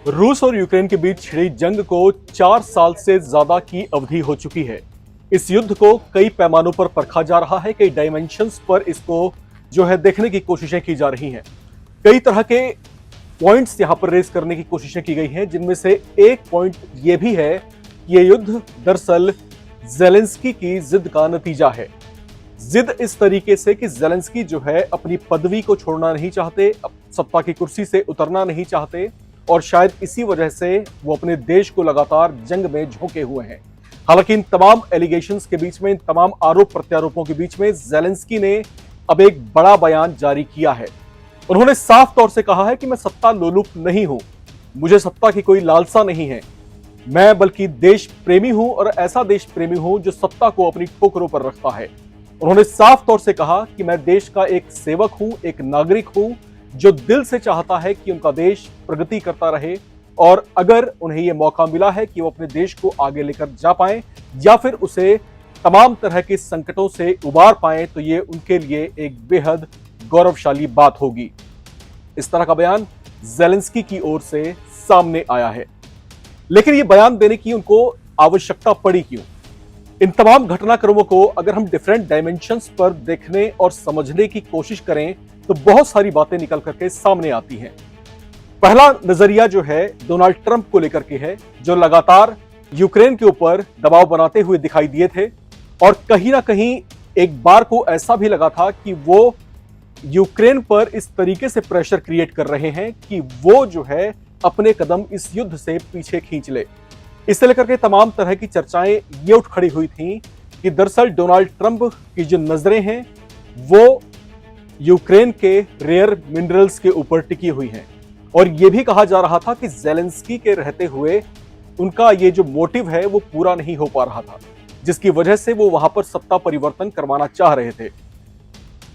रूस और यूक्रेन के बीच छिड़ी जंग को 4 साल से ज्यादा की अवधि हो चुकी है। इस युद्ध को कई पैमानों पर परखा जा रहा है, कई डायमेंशंस पर इसको देखने की कोशिशें की जा रही हैं। कई तरह के पॉइंट्स यहां पर रेज करने की कोशिशें की गई हैं, जिनमें से एक पॉइंट यह भी है कि यह युद्ध दरअसल जेलेंस्की की जिद का नतीजा है। जिद इस तरीके से कि जेलेंस्की अपनी पदवी को छोड़ना नहीं चाहते, सत्ता की कुर्सी से उतरना नहीं चाहते और शायद इसी वजह से वो अपने देश को लगातार जंग में झोंके हुए हैं। हालांकि इन तमाम एलिगेशंस के बीच में, इन तमाम आरोप प्रत्यारोपों के बीच में जेलेंस्की ने अब एक बड़ा बयान जारी किया है। उन्होंने साफ तौर से कहा है कि मैं सत्ता लोलुप नहीं हूं, मुझे सत्ता की कोई लालसा नहीं है, मैं बल्कि देश प्रेमी हूं और ऐसा देश प्रेमी हूं जो सत्ता को अपनी ठोकरों पर रखता है। उन्होंने साफ तौर से कहा कि मैं देश का एक सेवक हूं, एक नागरिक हूं जो दिल से चाहता है कि उनका देश प्रगति करता रहे, और अगर उन्हें यह मौका मिला है कि वो अपने देश को आगे लेकर जा पाए या फिर उसे तमाम तरह के संकटों से उबार पाए, तो ये उनके लिए एक बेहद गौरवशाली बात होगी। इस तरह का बयान जेलेंस्की की ओर से सामने आया है। लेकिन यह बयान देने की उनको आवश्यकता पड़ी क्यों? इन तमाम घटनाक्रमों को अगर हम डिफरेंट डायमेंशंस पर देखने और समझने की कोशिश करें तो बहुत सारी बातें निकल करके सामने आती हैं। पहला नजरिया डोनाल्ड ट्रंप को लेकर के है, जो लगातार यूक्रेन के ऊपर दबाव बनाते हुए दिखाई दिए थे और कहीं ना कहीं एक बार को ऐसा भी लगा था कि वो यूक्रेन पर इस तरीके से प्रेशर क्रिएट कर रहे हैं कि वो अपने कदम इस युद्ध से पीछे खींच ले। इससे लेकर के तमाम तरह की चर्चाएं ये उठ खड़ी हुई थी कि दरअसल डोनाल्ड ट्रंप की जो नजरें हैं वो यूक्रेन के रेयर मिनरल्स के ऊपर टिकी हुई हैं, और यह भी कहा जा रहा था कि जेलेंस्की के रहते हुए उनका ये जो मोटिव है वो पूरा नहीं हो पा रहा था, जिसकी वजह से वो वहां पर सत्ता परिवर्तन करवाना चाह रहे थे।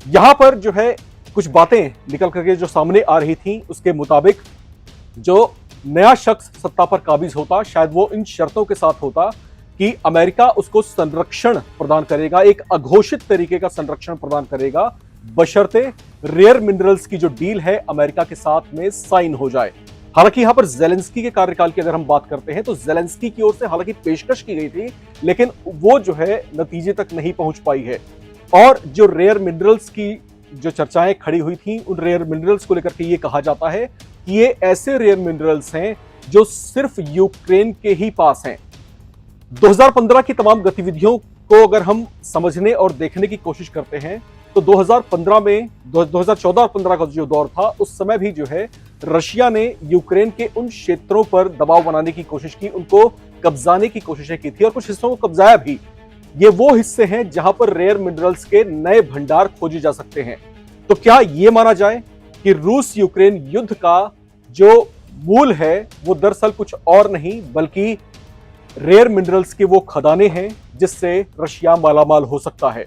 यहां पर कुछ बातें निकल करके जो सामने आ रही थी, उसके मुताबिक जो नया शख्स सत्ता पर काबिज होता, शायद वो इन शर्तों के साथ होता कि अमेरिका उसको संरक्षण प्रदान करेगा, एक अघोषित तरीके का संरक्षण प्रदान करेगा, बशर्ते रेयर मिनरल्स की जो डील है अमेरिका के साथ में साइन हो जाए। हालांकि यहां पर जेलेंस्की के कार्यकाल की अगर हम बात करते हैं तो जेलेंस्की की ओर से हालांकि पेशकश की गई थी, लेकिन वो नतीजे तक नहीं पहुंच पाई है। और जो रेयर मिनरल्स की जो चर्चाएं खड़ी हुई थी, उन रेयर मिनरल्स को लेकर के ये कहा जाता है कि ये ऐसे रेयर मिनरल्स हैं जो सिर्फ यूक्रेन के ही पास हैं। 2015 की तमाम गतिविधियों को अगर हम समझने और देखने की कोशिश करते हैं तो 2015 में 2014 और 15 का जो दौर था, उस समय भी रशिया ने यूक्रेन के उन क्षेत्रों पर दबाव बनाने की कोशिश की, उनको कब्जाने की कोशिशें की थी और कुछ हिस्सों को कब्जाया भी। ये वो हिस्से हैं जहां पर रेयर मिनरल्स के नए भंडार खोजे जा सकते हैं। तो क्या यह माना जाए कि रूस यूक्रेन युद्ध का जो मूल है वो दरअसल कुछ और नहीं बल्कि रेयर मिनरल्स के वो खदाने हैं जिससे रशिया मालामाल हो सकता है।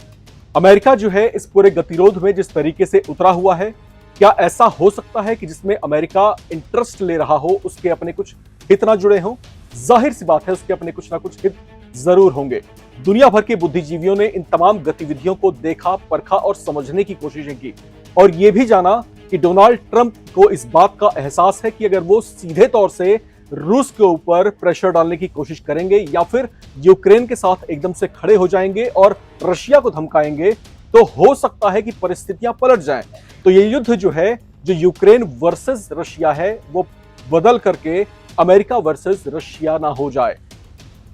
अमेरिका इस पूरे गतिरोध में जिस तरीके से उतरा हुआ है, क्या ऐसा हो सकता है कि जिसमें अमेरिका इंटरेस्ट ले रहा हो उसके अपने कुछ हित ना जुड़े हों? जाहिर सी बात है, उसके अपने कुछ ना कुछ हित जरूर होंगे। दुनिया भर के बुद्धिजीवियों ने इन तमाम गतिविधियों को देखा, परखा और समझने की कोशिशें की और यह भी जाना कि डोनाल्ड ट्रंप को इस बात का एहसास है कि अगर वो सीधे तौर से रूस के ऊपर प्रेशर डालने की कोशिश करेंगे या फिर यूक्रेन के साथ एकदम से खड़े हो जाएंगे और रशिया को धमकाएंगे, तो हो सकता है कि परिस्थितियां पलट जाएं। तो ये युद्ध जो यूक्रेन वर्सेस रशिया है, वो बदल करके अमेरिका वर्सेस रशिया ना हो जाए।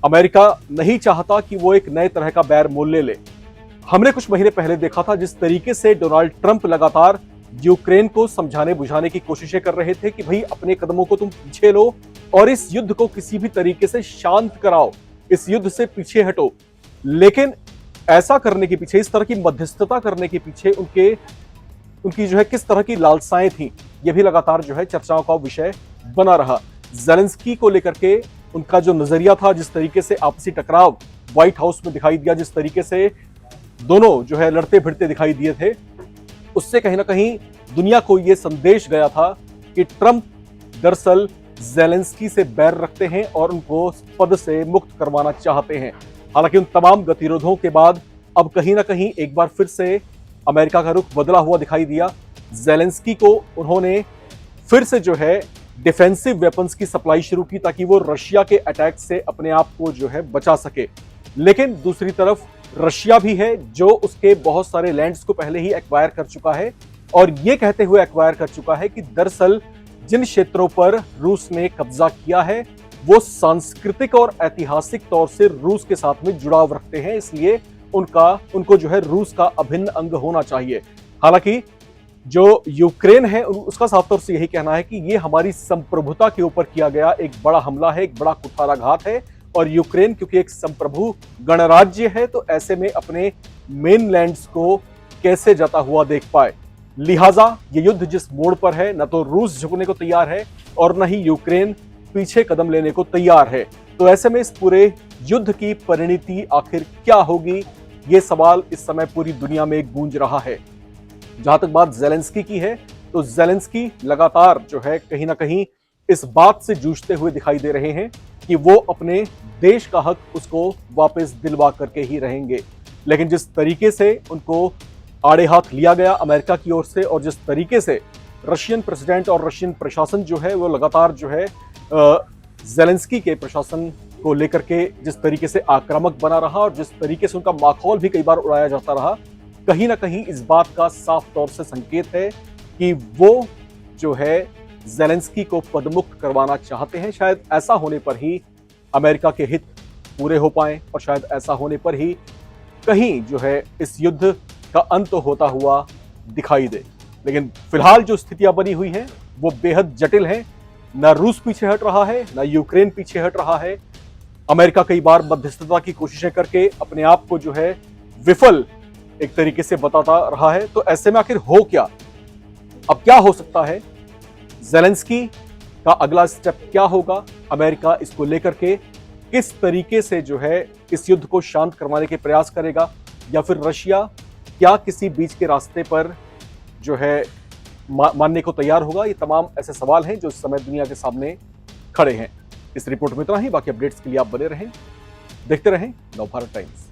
अमेरिका नहीं चाहता कि वो एक नए तरह का बैर मोल ले ले। हमने कुछ महीने पहले देखा था जिस तरीके से डोनाल्ड ट्रंप लगातार यूक्रेन को समझाने बुझाने की कोशिशें कर रहे थे कि भाई अपने कदमों को तुम पीछे लो और इस युद्ध को किसी भी तरीके से शांत कराओ, इस युद्ध से पीछे हटो। लेकिन ऐसा करने के पीछे, इस तरह की मध्यस्थता करने के पीछे उनकी किस तरह की लालसाएं थी, यह भी लगातार चर्चाओं का विषय बना रहा। जेलेंस्की को लेकर के उनका जो नजरिया था, जिस तरीके से आपसी टकराव व्हाइट हाउस में दिखाई दिया, जिस तरीके से दोनों लड़ते भिड़ते दिखाई दिए थे, उससे कहीं ना कहीं दुनिया को यह संदेश गया था कि ट्रंप दरअसल जेलेंस्की से बैर रखते हैं और उनको पद से मुक्त करवाना चाहते हैं। हालांकि उन तमाम गतिरोधों के बाद अब कहीं ना कहीं एक बार फिर से अमेरिका का रुख बदला हुआ दिखाई दिया। जेलेंस्की को उन्होंने फिर से डिफेंसिव वेपन्स की सप्लाई शुरू की ताकि वो रशिया के अटैक से अपने आप को जो है बचा सके। लेकिन दूसरी तरफ रशिया भी है जो उसके बहुत सारे लैंड्स को पहले ही एक्वायर कर चुका है और ये कहते हुए एक्वायर कर चुका है कि दरअसल जिन क्षेत्रों पर रूस ने कब्जा किया है वो सांस्कृतिक और ऐतिहासिक तौर से रूस के साथ में जुड़ाव रखते हैं, इसलिए उनको जो है रूस का अभिन्न अंग होना चाहिए। हालांकि जो यूक्रेन है उसका साफ तौर से यही कहना है कि ये हमारी संप्रभुता के ऊपर किया गया एक बड़ा हमला है, एक बड़ा कुठाराघात है और यूक्रेन क्योंकि एक संप्रभु गणराज्य है तो ऐसे में अपने मेनलैंड्स को कैसे जाता हुआ देख पाए। लिहाजा ये युद्ध जिस मोड़ पर है न तो रूस झुकने को तैयार है और न ही यूक्रेन पीछे कदम लेने को तैयार है। तो ऐसे में इस पूरे युद्ध की परिणति आखिर क्या होगी, ये सवाल इस समय पूरी दुनिया में गूंज रहा है। जहां तक बात ज़ेलेंस्की की है तो ज़ेलेंस्की लगातार जो है कहीं ना कहीं इस बात से जूझते हुए दिखाई दे रहे हैं कि वो अपने देश का हक उसको वापस दिलवा करके ही रहेंगे। लेकिन जिस तरीके से उनको आड़े हाथ लिया गया अमेरिका की ओर से और जिस तरीके से रशियन प्रेसिडेंट और रशियन प्रशासन जो है वो लगातार जो है ज़ेलेंस्की के प्रशासन को लेकर के जिस तरीके से आक्रामक बना रहा और जिस तरीके से उनका माखौल भी कई बार उड़ाया जाता रहा, कहीं ना कहीं इस बात का साफ तौर से संकेत है कि वो जो है ज़ेलेंस्की को पदमुक्त करवाना चाहते हैं। शायद ऐसा होने पर ही अमेरिका के हित पूरे हो पाए और शायद ऐसा होने पर ही कहीं जो है इस युद्ध का अंत होता हुआ दिखाई दे। लेकिन फिलहाल जो स्थितियां बनी हुई हैं वो बेहद जटिल हैं। न रूस पीछे हट रहा है, न यूक्रेन पीछे हट रहा है। अमेरिका कई बार मध्यस्थता की कोशिशें करके अपने आप को जो है विफल एक तरीके से बताता रहा है। तो ऐसे में आखिर हो क्या, अब क्या हो सकता है, ज़ेलेंस्की का अगला स्टेप क्या होगा, अमेरिका इसको लेकर के किस तरीके से जो है इस युद्ध को शांत करवाने के प्रयास करेगा या फिर रशिया क्या किसी बीच के रास्ते पर जो है मानने को तैयार होगा, ये तमाम ऐसे सवाल हैं जो इस समय दुनिया के सामने खड़े हैं। इस रिपोर्ट में इतना ही, बाकी अपडेट्स के लिए आप बने रहें, देखते रहें नवभारत टाइम्स।